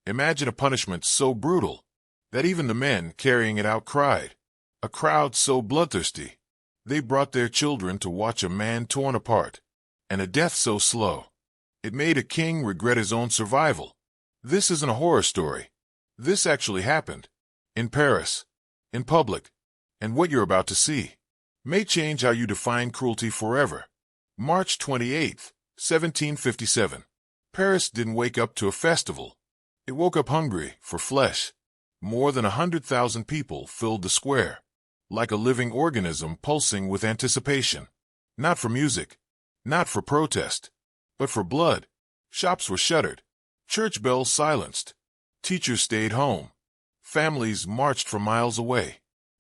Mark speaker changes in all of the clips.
Speaker 1: Imagine a punishment so brutal that even the men carrying it out cried. A crowd so bloodthirsty they brought their children to watch a man torn apart, and a death so slow it made a king regret his own survival. This isn't a horror story. This actually happened. In Paris. In public. And what you're about to see may change how you define cruelty forever. March 28, 1757. Paris didn't wake up to a festival. It woke up hungry for flesh. More than 100,000 people filled the square, like a living organism pulsing with anticipation. Not for music, not for protest, but for blood. Shops were shuttered. Church bells silenced. Teachers stayed home. Families marched for miles away,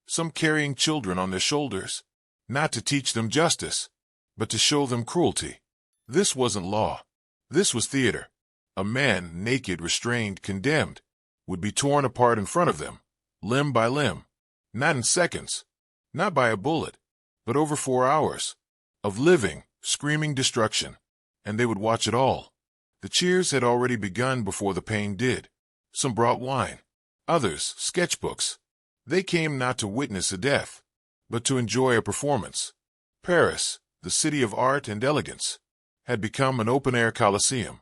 Speaker 1: some carrying children on their shoulders, not to teach them justice, but to show them cruelty. This wasn't law. This was theater. A man, naked, restrained, condemned, would be torn apart in front of them, limb by limb, not in seconds, not by a bullet, but over 4 hours of living, screaming destruction. And they would watch it all. The cheers had already begun before the pain did. Some brought wine, others sketchbooks. They came not to witness a death, but to enjoy a performance. Paris, the city of art and elegance, had become an open-air coliseum,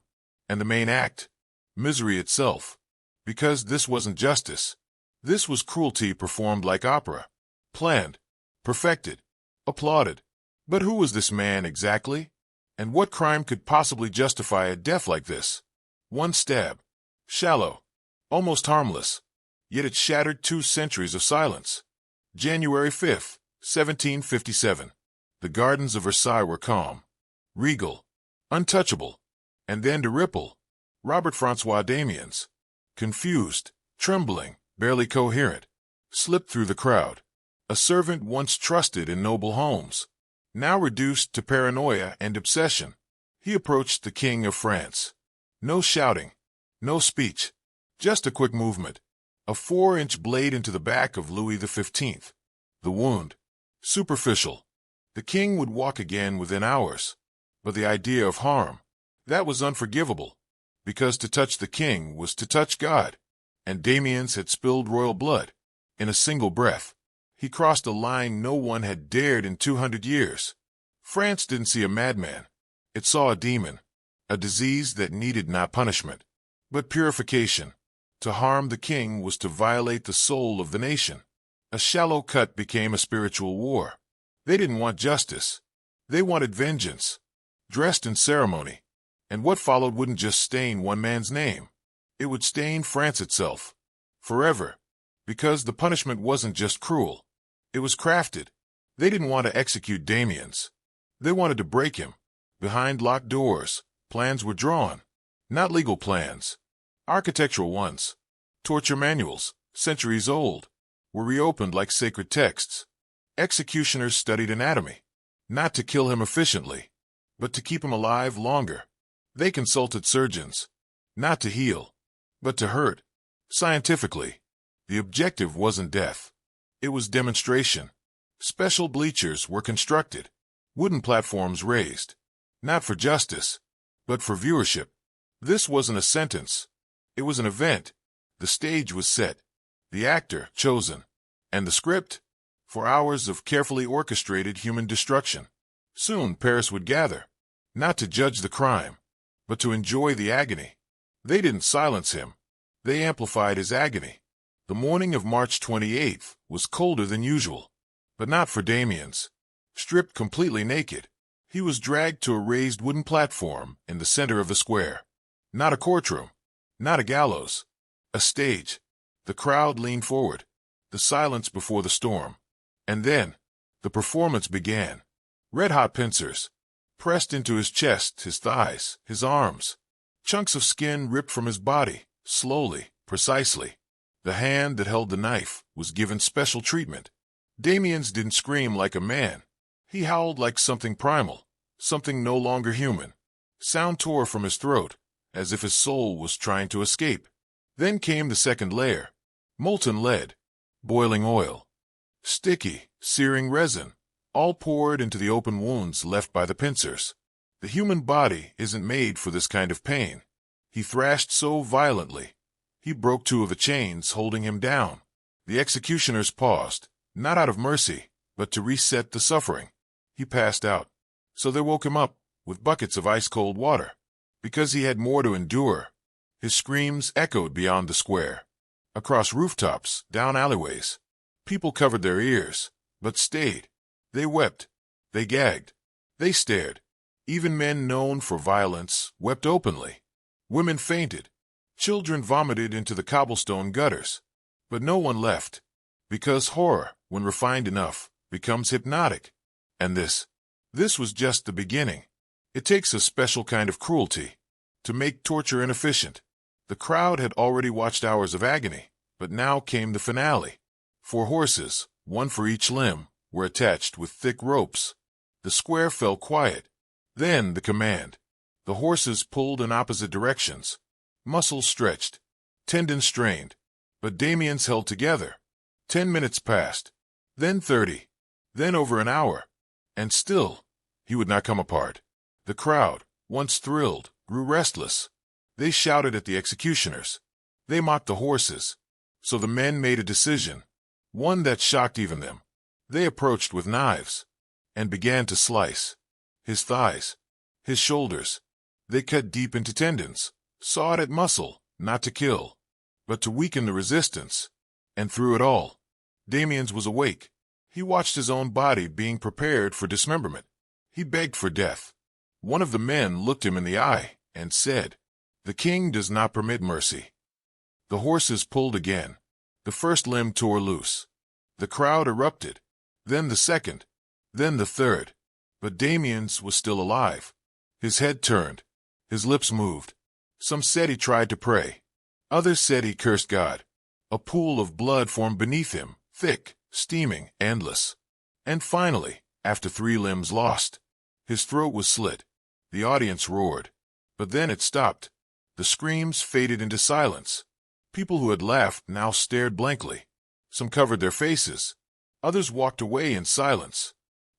Speaker 1: and the main act, misery itself. Because this wasn't justice. This was cruelty performed like opera. Planned, perfected, applauded. But who was this man exactly? And what crime could possibly justify a death like this? One stab. Shallow. Almost harmless. Yet it shattered 2 centuries of silence. January 5, 1757. The gardens of Versailles were calm, regal, untouchable. And then to ripple. Robert-François Damiens, confused, trembling, barely coherent, slipped through the crowd. A servant once trusted in noble homes, now reduced to paranoia and obsession. He approached the King of France. No shouting, no speech, just a quick movement. A 4-inch blade into the back of Louis XV. The wound, superficial. The king would walk again within hours. But the idea of harm, that was unforgivable. Because to touch the king was to touch God. And Damiens had spilled royal blood. In a single breath. He crossed a line no one had dared in 200 years. France didn't see a madman. It saw a demon. A disease that needed not punishment, but purification. To harm the king was to violate the soul of the nation. A shallow cut became a spiritual war. They didn't want justice. They wanted vengeance. Dressed in ceremony. And what followed wouldn't just stain one man's name. It would stain France itself. Forever. Because the punishment wasn't just cruel. It was crafted. They didn't want to execute Damiens. They wanted to break him. Behind locked doors, plans were drawn. Not legal plans. Architectural ones. Torture manuals, centuries old, were reopened like sacred texts. Executioners studied anatomy. Not to kill him efficiently, but to keep him alive longer. They consulted surgeons. Not to heal, but to hurt. Scientifically. The objective wasn't death. It was demonstration. Special bleachers were constructed. Wooden platforms raised. Not for justice, but for viewership. This wasn't a sentence. It was an event. The stage was set. The actor chosen. And the script? For hours of carefully orchestrated human destruction. Soon Paris would gather. Not to judge the crime, but to enjoy the agony. They didn't silence him. They amplified his agony. The morning of March 28th was colder than usual, but not for Damiens. Stripped completely naked, he was dragged to a raised wooden platform in the center of the square. Not a courtroom, not a gallows, a stage. The crowd leaned forward, the silence before the storm. And then, the performance began. Red-hot pincers, pressed into his chest, his thighs, his arms. Chunks of skin ripped from his body, slowly, precisely. The hand that held the knife was given special treatment. Damiens didn't scream like a man. He howled like something primal, something no longer human. Sound tore from his throat, as if his soul was trying to escape. Then came the second layer. Molten lead, boiling oil, sticky, searing resin, all poured into the open wounds left by the pincers. The human body isn't made for this kind of pain. He thrashed so violently. He broke two of the chains holding him down. The executioners paused, not out of mercy, but to reset the suffering. He passed out. So they woke him up, with buckets of ice-cold water. Because he had more to endure. His screams echoed beyond the square. Across rooftops, down alleyways. People covered their ears, but stayed. They wept. They gagged. They stared. Even men known for violence wept openly. Women fainted. Children vomited into the cobblestone gutters. But no one left. Because horror, when refined enough, becomes hypnotic. And this was just the beginning. It takes a special kind of cruelty to make torture inefficient. The crowd had already watched hours of agony, but now came the finale. 4 horses, one for each limb, were attached with thick ropes. The square fell quiet. Then the command. The horses pulled in opposite directions. Muscles stretched. Tendons strained. But Damiens held together. 10 minutes passed. Then 30. Then over an hour. And still, he would not come apart. The crowd, once thrilled, grew restless. They shouted at the executioners. They mocked the horses. So the men made a decision, one that shocked even them. They approached with knives and began to slice his thighs, his shoulders. They cut deep into tendons, sawed at muscle, not to kill, but to weaken the resistance. And through it all, Damiens was awake. He watched his own body being prepared for dismemberment. He begged for death. One of the men looked him in the eye and said, "The king does not permit mercy." The horses pulled again. The first limb tore loose. The crowd erupted. Then the second. Then the third. But Damiens was still alive. His head turned. His lips moved. Some said he tried to pray. Others said he cursed God. A pool of blood formed beneath him, thick, steaming, endless. And finally, after 3 limbs lost, his throat was slit. The audience roared. But then it stopped. The screams faded into silence. People who had laughed now stared blankly. Some covered their faces. Others walked away in silence.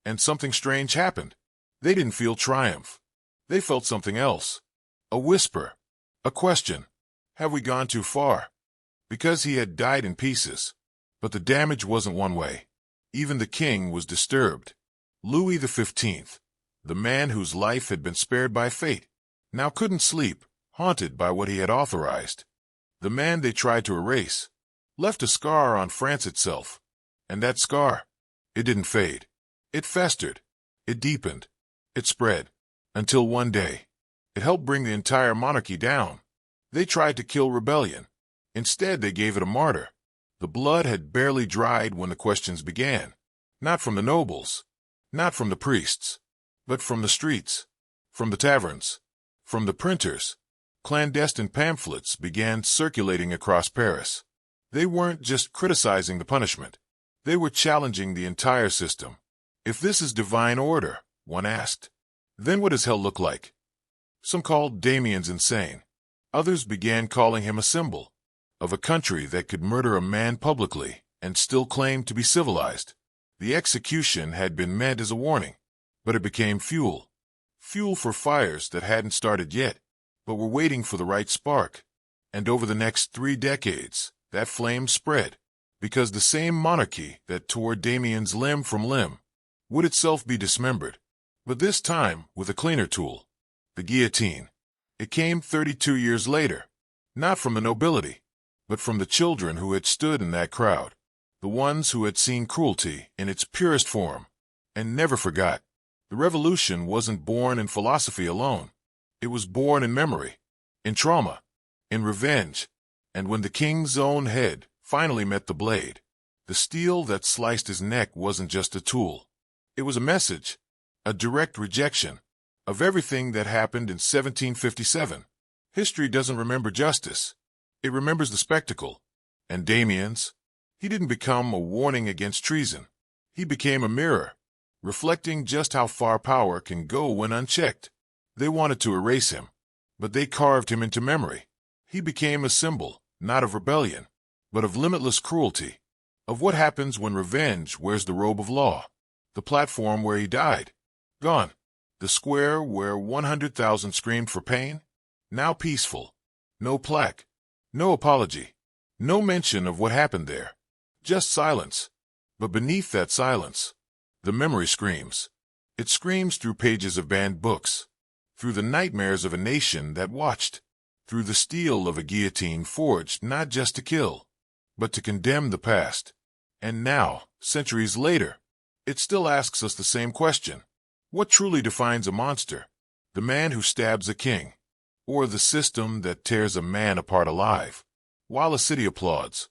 Speaker 1: And something strange happened. They didn't feel triumph. They felt something else. A whisper. A question. Have we gone too far? Because he had died in pieces. But the damage wasn't one way. Even the king was disturbed. Louis XV, the man whose life had been spared by fate, now couldn't sleep, haunted by what he had authorized. The man they tried to erase left a scar on France itself. And that scar, it didn't fade. It festered. It deepened. It spread. Until one day, it helped bring the entire monarchy down. They tried to kill rebellion. Instead, they gave it a martyr. The blood had barely dried when the questions began. Not from the nobles. Not from the priests. But from the streets. From the taverns. From the printers. Clandestine pamphlets began circulating across Paris. They weren't just criticizing the punishment. They were challenging the entire system. If this is divine order, one asked, then what does hell look like? Some called Damiens insane. Others began calling him a symbol of a country that could murder a man publicly and still claim to be civilized. The execution had been meant as a warning, but it became fuel. Fuel for fires that hadn't started yet, but were waiting for the right spark. And over the next 3 decades, that flame spread, because the same monarchy that tore Damiens limb from limb would itself be dismembered, but this time with a cleaner tool, the guillotine. It came 32 years later, not from the nobility, but from the children who had stood in that crowd, the ones who had seen cruelty in its purest form, and never forgot. The revolution wasn't born in philosophy alone. It was born in memory, in trauma, in revenge, and when the king's own head finally met the blade, the steel that sliced his neck wasn't just a tool. It was a message, a direct rejection of everything that happened in 1757. History doesn't remember justice. It remembers the spectacle. And Damiens, he didn't become a warning against treason. He became a mirror, reflecting just how far power can go when unchecked. They wanted to erase him, but they carved him into memory. He became a symbol, not of rebellion, but of limitless cruelty, of what happens when revenge wears the robe of law. The platform where he died, gone. The square where 100,000 screamed for pain, now peaceful. No plaque, No apology. No mention of what happened there. Just silence. But beneath that silence, the memory screams. It screams through pages of banned books, through the nightmares of a nation that watched, through the steel of a guillotine forged not just to kill, but to condemn the past. And now, centuries later, it still asks us the same question. What truly defines a monster? The man who stabs a king, or the system that tears a man apart alive, while a city applauds?